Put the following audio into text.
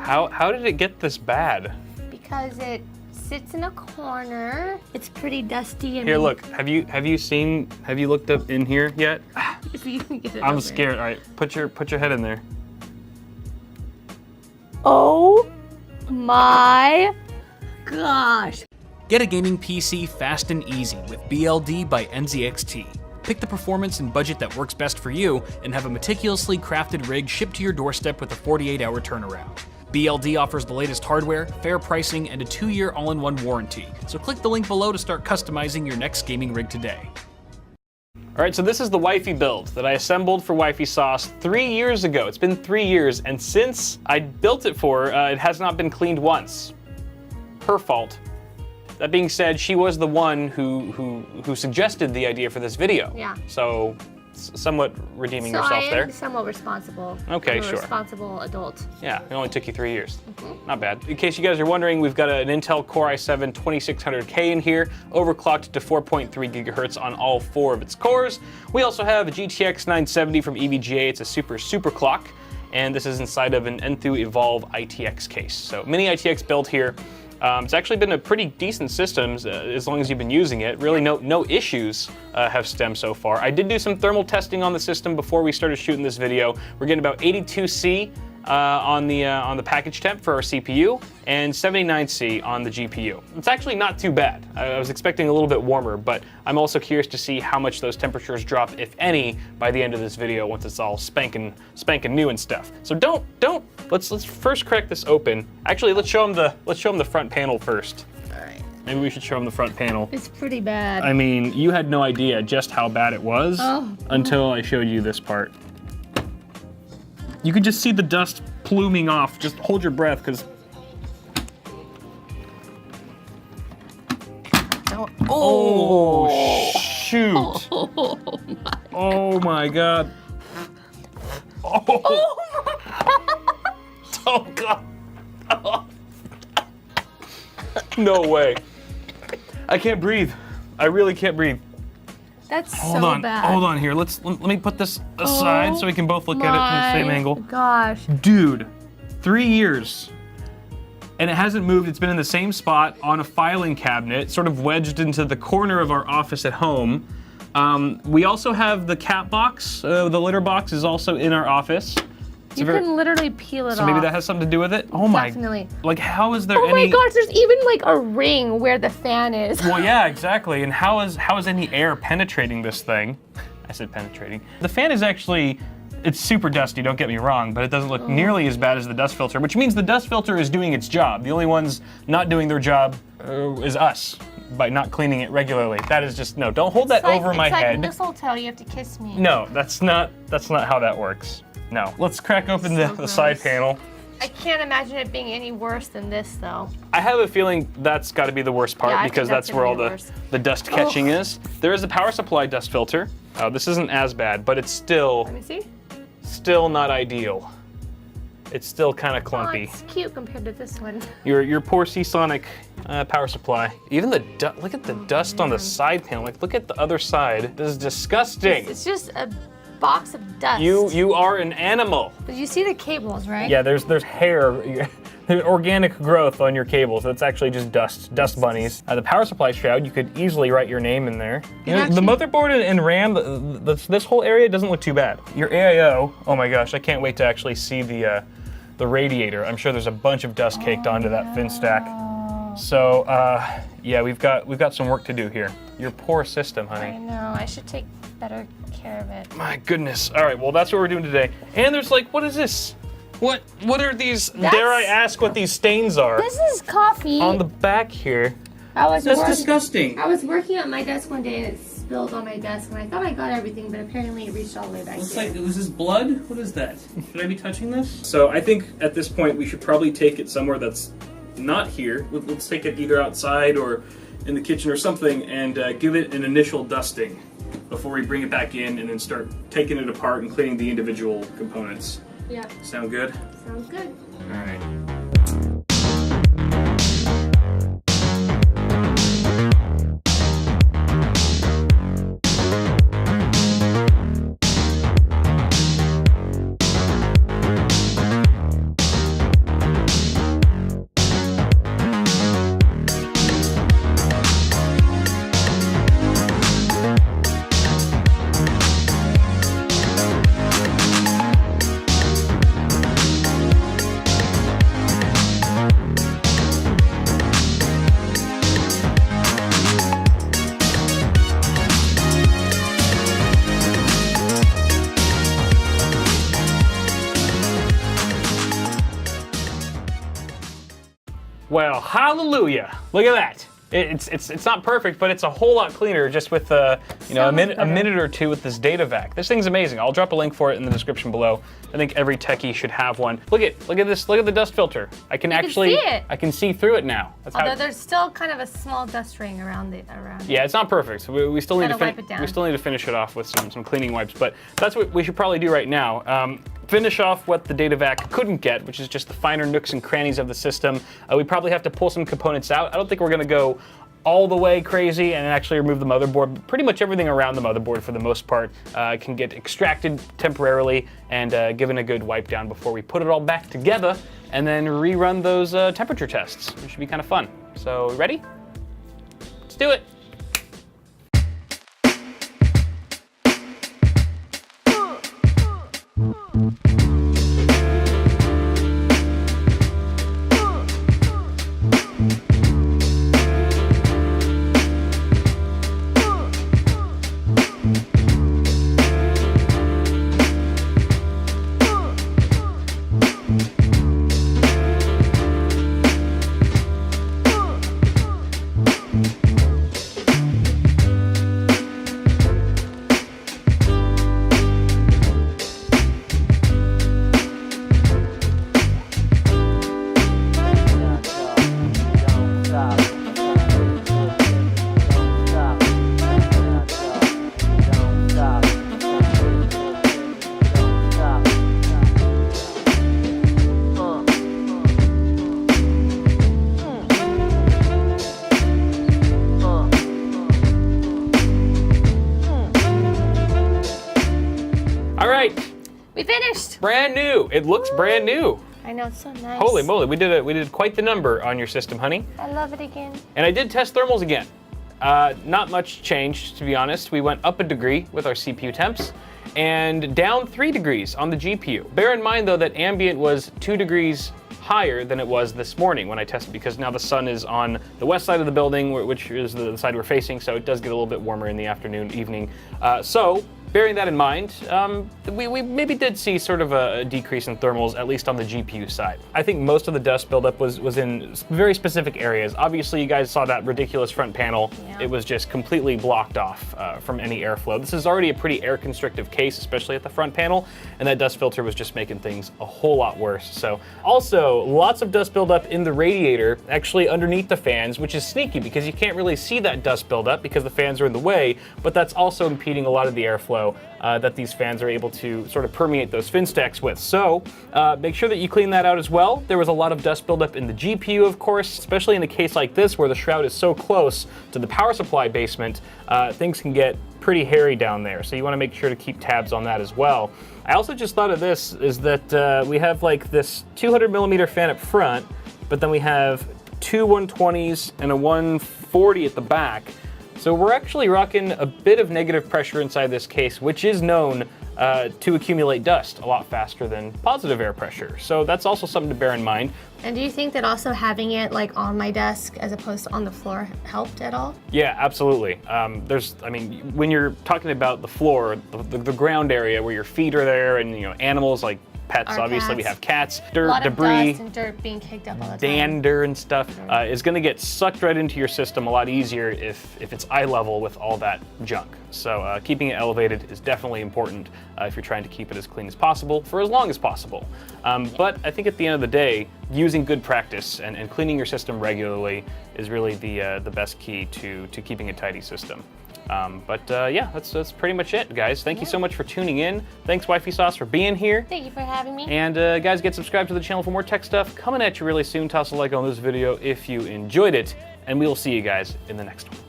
How did it get this bad? Because it sits in a corner. It's pretty dusty. And Here, look. Have you looked up in here yet? If you can get it I'm over. scared. All right, put your head in there. Oh my gosh. Get a gaming PC fast and easy with BLD by NZXT. Pick the performance and budget that works best for you and have a meticulously crafted rig shipped to your doorstep with a 48-hour turnaround. BLD offers the latest hardware, fair pricing, and a 2-year all-in-one warranty. So click the link below to start customizing your next gaming rig today. All right, so this is the wifey build that I assembled for Wifey Sauce 3 years ago. It's been 3 years, and since I built it for her, it has not been cleaned once. Her fault. That being said, she was the one who suggested the idea for this video. Yeah. So, somewhat redeeming yourself there. I am somewhat responsible. Okay, I'm a sure. responsible adult. Yeah, it only took you 3 years. Not bad. In case you guys are wondering, we've got an Intel Core i7 2600K in here, overclocked to 4.3 gigahertz on all 4 of its cores. We also have a GTX 970 from EVGA. It's a super clock, and this is inside of an Enthoo Evolve ITX case. So mini ITX build here. It's actually been a pretty decent system as long as you've been using it. Really no issues have stemmed so far. I did do some thermal testing on the system before we started shooting this video. We're getting about 82C on the package temp for our CPU and 79C on the GPU. It's actually not too bad. I was expecting a little bit warmer, but I'm also curious to see how much those temperatures drop, if any, by the end of this video once it's all spanking new and stuff. So let's first crack this open. Actually, let's show them the front panel first. All right. Maybe we should show them the front panel. It's pretty bad. I mean, you had no idea just how bad it was until I showed you this part. You could just see the dust pluming off. Just hold your breath, because... Oh, shoot. Oh my God. Oh God. Oh. No way. I can't breathe. I really can't breathe. That's Hold so on, bad. hold on here. Let me put this aside so we can both look at it from the same angle. Gosh. Dude, 3 years. And it hasn't moved. It's been in the same spot on a filing cabinet, sort of wedged into the corner of our office at home. We also have the cat box. The litter box is also in our office. You can literally peel it off. So maybe that has something to do with it? Oh my. Definitely. Like, how is there Oh any... my gosh, there's even like a ring where the fan is. Well, yeah, exactly. And how is any air penetrating this thing? I said penetrating. The fan is actually, it's super dusty, don't get me wrong, but it doesn't look nearly as bad as the dust filter, which means the dust filter is doing its job. The only ones not doing their job is us, by not cleaning it regularly. That is just, no, don't hold that over my head. It's like mistletoe, you have to kiss me. No, that's not how that works. No. Let's crack open the side panel. I can't imagine it being any worse than this, though. I have a feeling that's got to be the worst part, Yeah, I because think that's that's where all gonna be the dust catching is. There is a power supply dust filter. This isn't as bad, but it's still Let me see. not ideal. It's still kind of Oh, clumpy. it's cute compared to this one. Your poor Seasonic power supply. Even look at the dust on the side panel. Like, look at the other side. This is disgusting. It's just a box of dust. You are an animal. But you see the cables, right? Yeah, there's hair, there's organic growth on your cables. That's actually just dust bunnies. The power supply shroud, you could easily write your name in there. You know, the motherboard and RAM, this whole area doesn't look too bad. Your AIO, oh my gosh, I can't wait to actually see the radiator. I'm sure there's a bunch of dust caked onto that fin stack. So yeah, we've got some work to do here. Your poor system, honey. I know. I should take better care of it. My goodness. All right, well, that's what we're doing today. And there's like, what is this? What are these, dare I ask what these stains are? This is coffee. On the back here. That's disgusting. I was working at my desk one day and it spilled on my desk and I thought I got everything, but apparently it reached all the way back here. Was this blood? What is that? Should I be touching this? So I think at this point we should probably take it somewhere that's not here. Let's take it either outside or in the kitchen or something and give it an initial dusting before we bring it back in and then start taking it apart and cleaning the individual components. Yeah. Sound good? Sounds good. All right. Well, hallelujah. Look at that. It's not perfect, but it's a whole lot cleaner just with a minute or two with this data vac. This thing's amazing. I'll drop a link for it in the description below. I think every techie should have one. Look at this. Look at the dust filter. I can actually see it. I can see through it now. That's Although there's still kind of a small dust ring around it. Yeah, it's not perfect. We still need to wipe it down. we still need to finish it off with some cleaning wipes. But that's what we should probably do right now. Finish off what the data vac couldn't get, which is just the finer nooks and crannies of the system. We probably have to pull some components out. I don't think we're gonna go all the way crazy and actually remove the motherboard. Pretty much everything around the motherboard, for the most part, can get extracted temporarily and given a good wipe down before we put it all back together and then rerun those temperature tests, which should be kind of fun. So, ready? Let's do it. We finished. Brand new. It looks brand new. I know, it's so nice. Holy moly, we did quite the number on your system, honey. I love it again. And I did test thermals again. Not much changed, to be honest. We went up a degree with our CPU temps and down 3 degrees on the GPU. Bear in mind, though, that ambient was 2 degrees higher than it was this morning when I tested, because now the sun is on the west side of the building, which is the side we're facing, so it does get a little bit warmer in the afternoon, evening. So, bearing that in mind, we maybe did see sort of a decrease in thermals, at least on the GPU side. I think most of the dust buildup was in very specific areas. Obviously, you guys saw that ridiculous front panel. Yeah. It was just completely blocked off from any airflow. This is already a pretty air-constrictive case, especially at the front panel, and that dust filter was just making things a whole lot worse. So, also, lots of dust buildup in the radiator, actually underneath the fans, which is sneaky because you can't really see that dust buildup because the fans are in the way, but that's also impeding a lot of the airflow that these fans are able to sort of permeate those fin stacks with. So make sure that you clean that out as well. There was a lot of dust buildup in the GPU, of course, especially in a case like this where the shroud is so close to the power supply basement, things can get pretty hairy down there. So you want to make sure to keep tabs on that as well. I also just thought of this, is that we have like this 200 millimeter fan up front, but then we have two 120s and a 140 at the back. So we're actually rocking a bit of negative pressure inside this case, which is known to accumulate dust a lot faster than positive air pressure. So that's also something to bear in mind. And do you think that also having it like on my desk as opposed to on the floor helped at all? Yeah, absolutely. When you're talking about the floor, the ground area where your feet are there, and animals like pets, Our obviously cats. we have cats, dirt, A lot debris, of dust and dirt being kicked up all the time. dander and stuff is going to get sucked right into your system a lot easier if it's eye level with all that junk. So keeping it elevated is definitely important if you're trying to keep it as clean as possible for as long as possible. But I think at the end of the day, using good practice and cleaning your system regularly is really the best key to keeping a tidy system. Yeah, that's pretty much it, guys. Thank you so much for tuning in. Thanks, Wifey Sauce, for being here. Thank you for having me. And guys, get subscribed to the channel for more tech stuff coming at you really soon. Toss a like on this video if you enjoyed it, and we will see you guys in the next one.